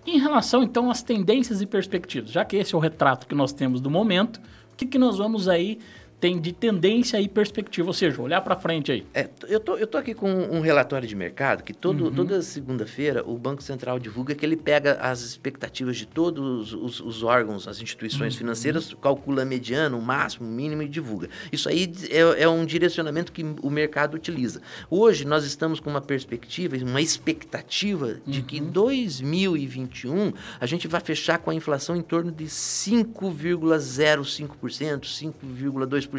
Em relação, então, às tendências e perspectivas, já que esse é o retrato que nós temos do momento, o que nós vamos aí ter de tendência e perspectiva? Ou seja, olhar para frente aí. Eu tô aqui com um relatório de mercado que toda segunda-feira o Banco Central divulga que ele pega as expectativas de todos os órgãos, as instituições financeiras, calcula a mediana, o máximo, o mínimo e divulga. Isso aí é um direcionamento que o mercado utiliza. Hoje nós estamos com uma perspectiva, uma expectativa de que em 2021 a gente vai fechar com a inflação em torno de 5,05%, 5,2%.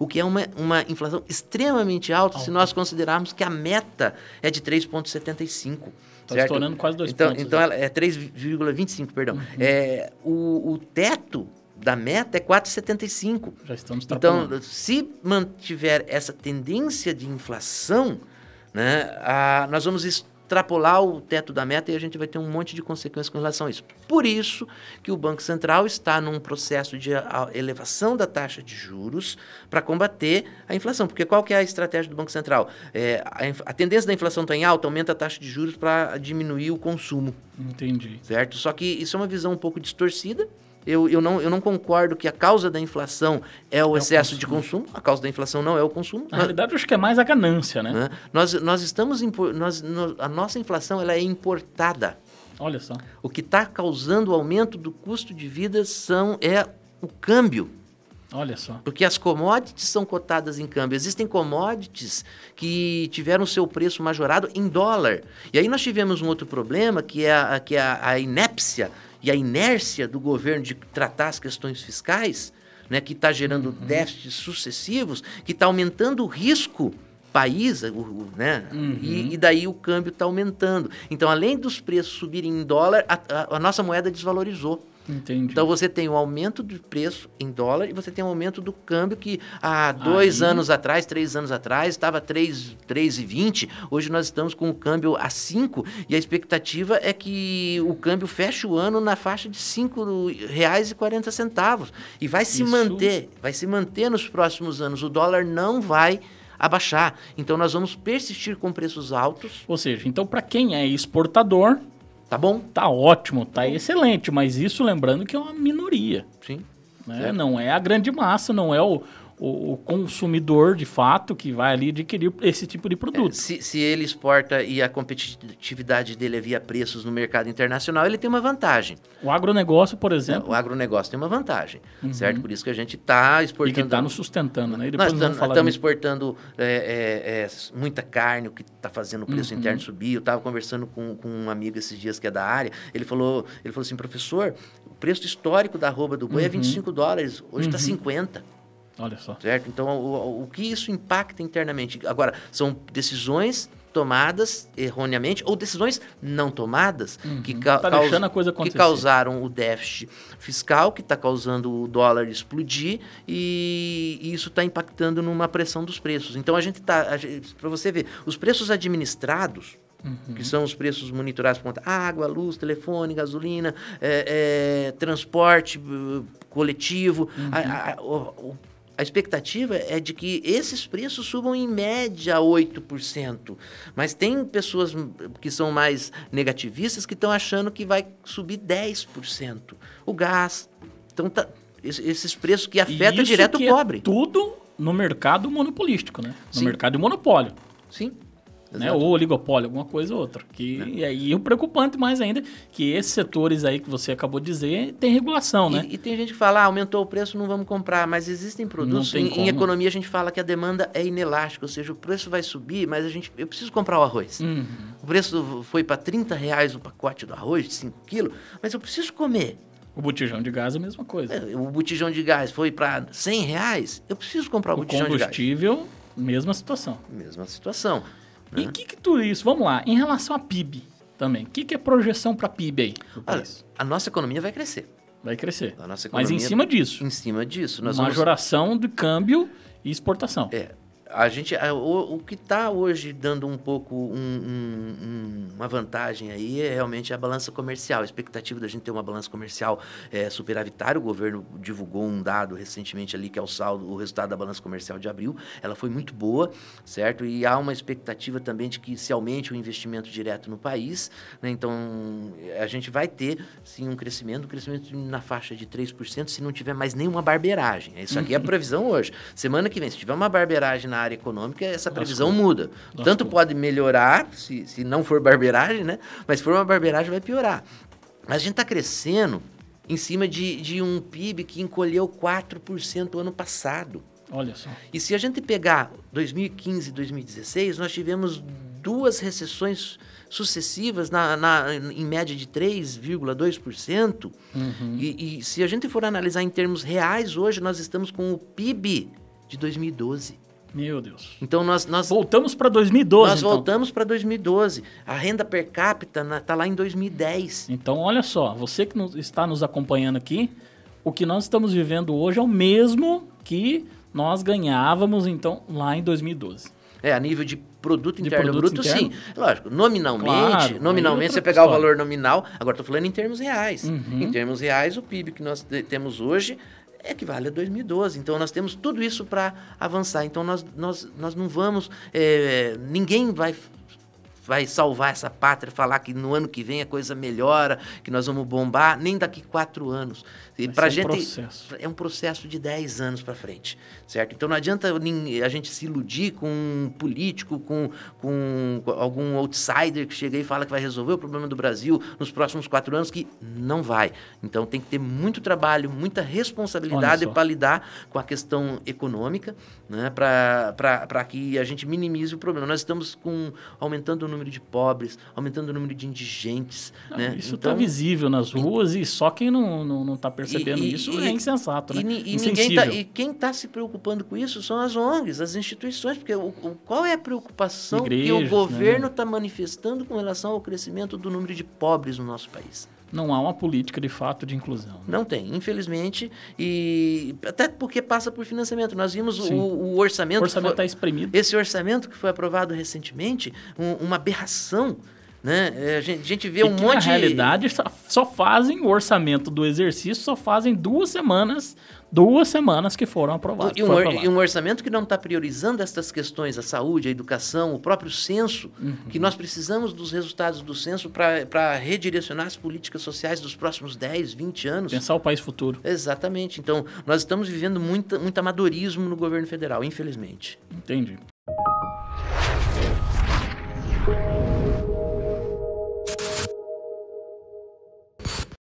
O que é uma inflação extremamente alta se nós considerarmos que a meta é de 3,75%. Está estourando quase 2 pontos. Então ela é 3,25, perdão. O teto da meta é 4,75. Já estamos extrapolando. Então, se mantiver essa tendência de inflação, né, nós vamos extrapolar o teto da meta e a gente vai ter um monte de consequências com relação a isso. Por isso que o Banco Central está num processo de elevação da taxa de juros para combater a inflação. Porque qual que é a estratégia do Banco Central? A tendência da inflação está em alta, aumenta a taxa de juros para diminuir o consumo. Entendi. Certo? Só que isso é uma visão um pouco distorcida. Eu não concordo que a causa da inflação é o excesso de consumo. A causa da inflação não é o consumo. Na realidade, eu acho que é mais a ganância, né? A nossa inflação ela é importada. Olha só. O que está causando o aumento do custo de vida é o câmbio. Olha só. Porque as commodities são cotadas em câmbio. Existem commodities que tiveram seu preço majorado em dólar. E aí nós tivemos um outro problema, que é a inépcia e a inércia do governo de tratar as questões fiscais, né, que está gerando déficits sucessivos, que está aumentando o risco país, né? E daí o câmbio está aumentando. Então, além dos preços subirem em dólar, a nossa moeda desvalorizou. Entendi. Então, você tem um aumento de preço em dólar e você tem um aumento do câmbio que há 3 anos atrás, estava 3,20. Hoje nós estamos com o câmbio a 5 e a expectativa é que o câmbio feche o ano na faixa de R$ 5,40. E vai se manter nos próximos anos. O dólar não vai abaixar. Então, nós vamos persistir com preços altos. Ou seja, então para quem é exportador, tá bom? Tá ótimo, tá excelente, mas isso lembrando que é uma minoria. Sim. Né? Não é a grande massa, não é o consumidor de fato que vai ali adquirir esse tipo de produto. Se ele exporta e a competitividade dele é via preços no mercado internacional, ele tem uma vantagem. O agronegócio, por exemplo... O agronegócio tem uma vantagem, certo? Por isso que a gente está exportando... E que está nos sustentando, né? Nós estamos exportando muita carne, o que está fazendo o preço interno subir. Eu estava conversando com um amigo esses dias que é da área, ele falou assim, professor, o preço histórico da arroba do boi é $25, hoje está 50. Olha só. Certo? Então, o que isso impacta internamente? Agora, são decisões tomadas erroneamente ou decisões não tomadas que causaram o déficit fiscal, que está causando o dólar explodir e isso está impactando numa pressão dos preços. Então, para você ver, os preços administrados, que são os preços monitorados por conta água, luz, telefone, gasolina, transporte coletivo, a expectativa é de que esses preços subam em média 8%. Mas tem pessoas que são mais negativistas que estão achando que vai subir 10%. O gás. Então, esses preços que afetam direto o pobre. Tudo no mercado monopolístico, né? No mercado de monopólio. Sim. Né? Ou oligopólio, alguma coisa ou outra. E aí o preocupante mais ainda que esses setores aí que você acabou de dizer tem regulação, né? E tem gente que fala, aumentou o preço, não vamos comprar. Mas existem produtos, em economia a gente fala que a demanda é inelástica, ou seja, o preço vai subir, mas eu preciso comprar o arroz. O preço foi para R$30 o pacote do arroz, de 5 quilos, mas eu preciso comer. O botijão de gás é a mesma coisa. O botijão de gás foi para R$100, eu preciso comprar o botijão de gás. O combustível, mesma situação. Mesma situação. E o que tudo isso? Vamos lá, em relação a PIB também. O que é projeção para PIB aí? A nossa economia vai crescer. Vai crescer. A nossa economia, mas em cima disso. Em cima disso. Majoração de câmbio e exportação. O que está hoje dando um pouco uma vantagem aí é realmente a balança comercial. A expectativa da gente ter uma balança comercial superavitária. O governo divulgou um dado recentemente ali, que é o resultado da balança comercial de abril. Ela foi muito boa, certo? E há uma expectativa também de que se aumente o investimento direto no país, né? Então, a gente vai ter, sim, um crescimento na faixa de 3%, se não tiver mais nenhuma barbeiragem. Isso aqui é a previsão hoje. Semana que vem, se tiver uma barbeiragem na área econômica, essa previsão muda. Tanto pode melhorar, se não for barbeiragem, né? Mas se for uma barbeiragem, vai piorar. Mas a gente está crescendo em cima de um PIB que encolheu 4% ano passado. Olha só. E se a gente pegar 2015 e 2016, nós tivemos 2 recessões sucessivas em média de 3,2%. E se a gente for analisar em termos reais, hoje nós estamos com o PIB de 2012. Meu Deus. Então nós voltamos para 2012. Nós voltamos para 2012. A renda per capita está lá em 2010. Então, olha só, você que está nos acompanhando aqui, o que nós estamos vivendo hoje é o mesmo que nós ganhávamos, então, lá em 2012. A nível de produto interno bruto, sim. Lógico, nominalmente, claro, você pegar o valor nominal, agora estou falando em termos reais. Em termos reais, o PIB que nós temos hoje equivale a 2012. Então, nós temos tudo isso para avançar. Então, nós não vamos... ninguém vai salvar essa pátria, falar que no ano que vem a coisa melhora, que nós vamos bombar, nem daqui 4 anos. Para a gente é um processo de 10 anos para frente, certo? Então não adianta a gente se iludir com um político, com algum outsider que chega e fala que vai resolver o problema do Brasil nos próximos 4 anos, que não vai. Então tem que ter muito trabalho, muita responsabilidade para lidar com a questão econômica, né? Para que a gente minimize o problema. Nós estamos aumentando o número de pobres, aumentando o número de indigentes. Né? Isso está visível nas ruas e só quem não está percebendo isso é insensato, né? E quem está se preocupando com isso são as ONGs, as instituições, porque qual é a preocupação que o governo está manifestando com relação ao crescimento do número de pobres no nosso país? Não há uma política de fato de inclusão. Né? Não tem, infelizmente, e até porque passa por financiamento. Nós vimos o orçamento... O orçamento está espremido. Esse orçamento que foi aprovado recentemente, uma aberração, né? A gente vê um monte... Na realidade, só fazem o orçamento do exercício, só fazem 2 semanas que foram aprovadas. E um orçamento que não está priorizando essas questões, a saúde, a educação, o próprio censo, que nós precisamos dos resultados do censo para redirecionar as políticas sociais dos próximos 10, 20 anos. Pensar o país futuro. Exatamente. Então, nós estamos vivendo muito amadorismo no governo federal, infelizmente. Entendi.